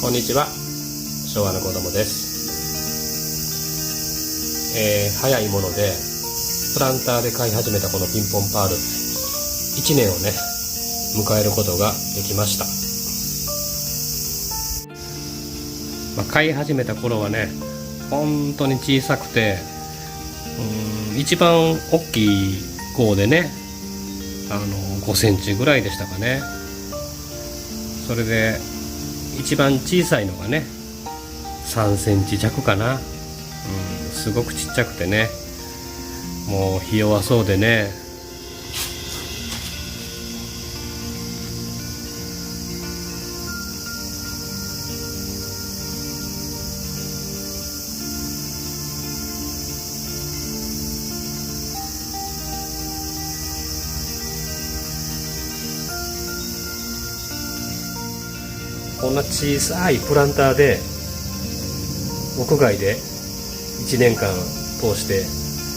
こんにちは、昭和の子供です。早いものでプランターで飼い始めたこのピンポンパール、1年をね迎えることができました。飼い始めた頃はね本当に小さくて、一番大きい号でね5センチぐらいでしたかね。それで一番小さいのがね3センチ弱かな。すごくちっちゃくてね、もうひ弱そうでね、こんな小さいプランターで屋外で1年間通して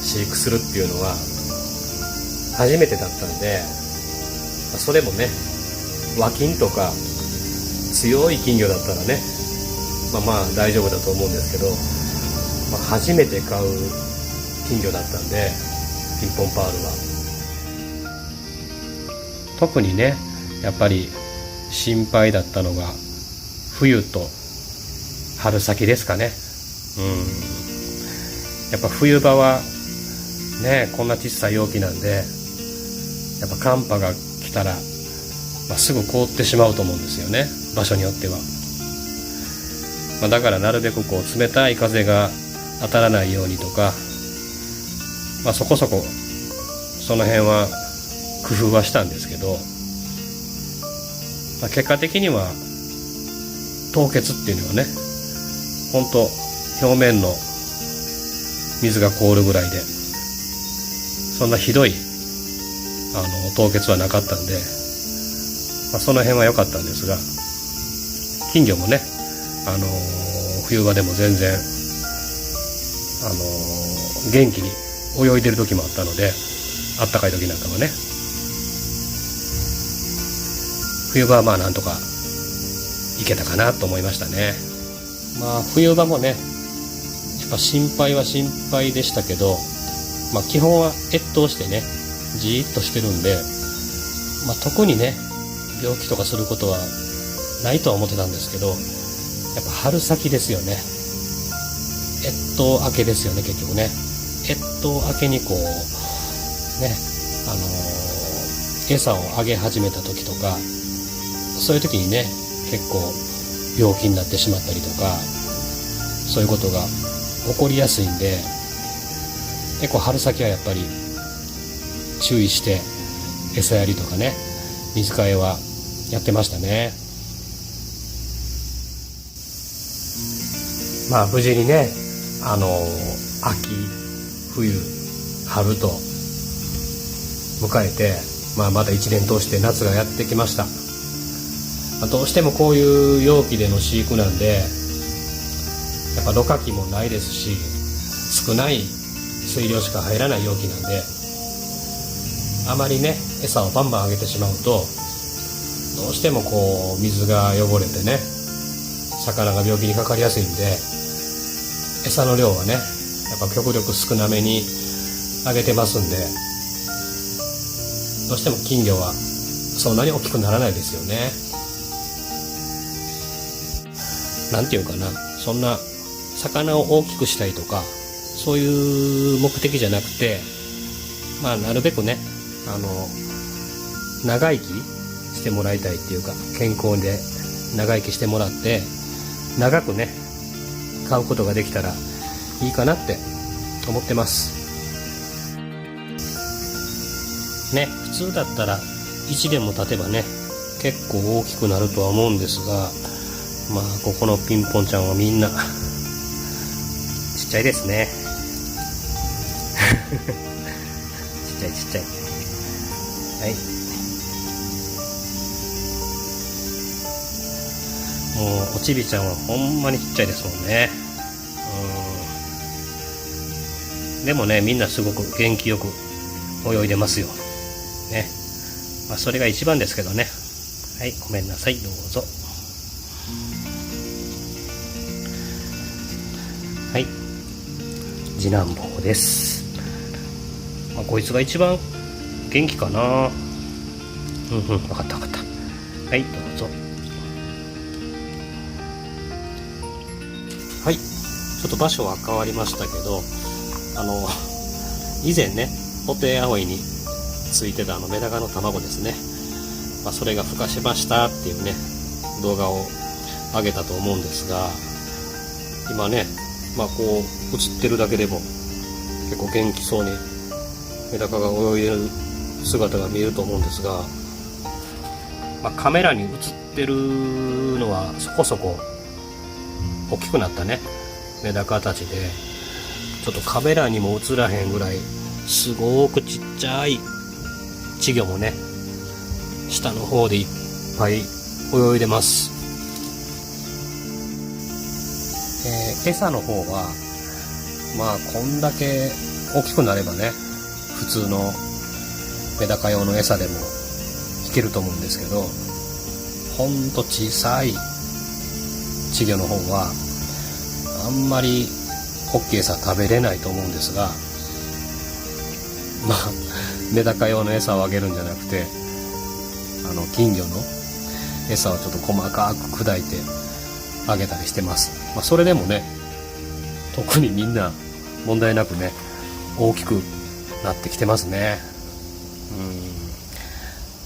飼育するっていうのは初めてだったんで、それもね和金とか強い金魚だったらねまあ大丈夫だと思うんですけど、初めて買う金魚だったんで、ピンポンパールは特にねやっぱり心配だったのが冬と春先ですかね。やっぱ冬場はねこんな小さい容器なんで、やっぱ寒波が来たら、すぐ凍ってしまうと思うんですよね、場所によっては。だからなるべくこう冷たい風が当たらないようにとか、そこそこその辺は工夫はしたんですけど、結果的には凍結っていうのはね本当表面の水が凍るぐらいで、そんなひどい凍結はなかったんで、その辺は良かったんですが、金魚もね冬場でも全然元気に泳いでる時もあったので、あったかい時なんかはね、冬場はなんとかいけたかなと思いましたね。冬場もねやっぱ心配は心配でしたけど、基本は越冬してねじーっとしてるんで、特にね病気とかすることはないとは思ってたんですけど、やっぱ春先ですよね。越冬明けですよね。結局ね越冬明けにこうね餌をあげ始めた時とか、そういう時にね結構病気になってしまったりとか、そういうことが起こりやすいんで、結構春先はやっぱり注意して餌やりとかね水替えはやってましたね。無事にね秋冬春と迎えて、まだ1年通して夏がやってきました。どうしてもこういう容器での飼育なんで、やっぱろ過器もないですし、少ない水量しか入らない容器なんで、あまりね餌をバンバンあげてしまうと、どうしてもこう水が汚れてね魚が病気にかかりやすいんで、餌の量はねやっぱ極力少なめにあげてますんで、どうしても金魚はそんなに大きくならないですよね。なんていうかな、そんな魚を大きくしたいとかそういう目的じゃなくて、なるべくね長生きしてもらいたいっていうか、健康で長生きしてもらって長くね飼うことができたらいいかなって思ってますね。普通だったら1年も経てばね結構大きくなるとは思うんですが、ここのピンポンちゃんはみんなちっちゃいですねちっちゃいはい。もうおちびちゃんはほんまにちっちゃいですもんね。でもねみんなすごく元気よく泳いでますよね。それが一番ですけどね。はい、ごめんなさい、どうぞ。はい、次男坊です。こいつが一番元気かな。分かった。はい、どうぞ。はい、ちょっと場所は変わりましたけど、以前ね、ホテイアオイについてたメダカの卵ですね。それが孵化しましたっていうね、動画を上げたと思うんですが、今ね、こう映ってるだけでも結構元気そうにメダカが泳いでる姿が見えると思うんですが、カメラに映ってるのはそこそこ大きくなったねメダカたちで、ちょっとカメラにも映らへんぐらいすごくちっちゃい稚魚もね、下の方でいっぱい泳いでます。餌の方はこんだけ大きくなればね、普通のメダカ用の餌でもいけると思うんですけど、ほんと小さい稚魚の方はあんまりホッケー餌食べれないと思うんですが、メダカ用の餌をあげるんじゃなくて、金魚の餌をちょっと細かく砕いてあげたりしてます。それでもね、特にみんな問題なくね、大きくなってきてますね。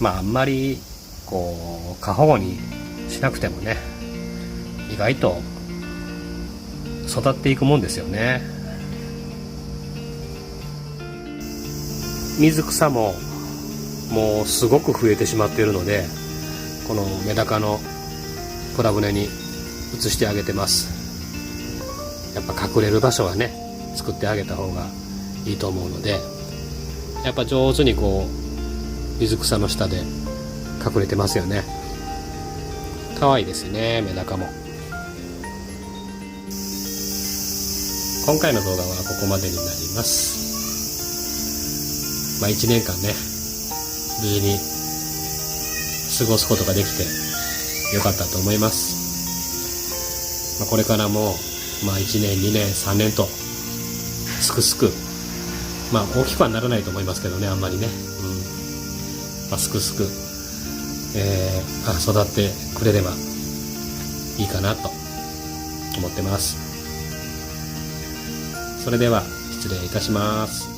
あんまりこう過保護にしなくてもね、意外と育っていくもんですよね。水草ももうすごく増えてしまっているので、このメダカのプラ舟に移してあげてます。やっぱ隠れる場所はね、作ってあげた方がいいと思うので、やっぱ上手にこう水草の下で隠れてますよね。可愛いですね、メダカも。今回の動画はここまでになります。1年間ね、無事に過ごすことができてよかったと思います。これからも1年2年3年とすくすく、大きくはならないと思いますけどね、あんまりね、すくすく、育ってくれればいいかなと思ってます。それでは失礼いたします。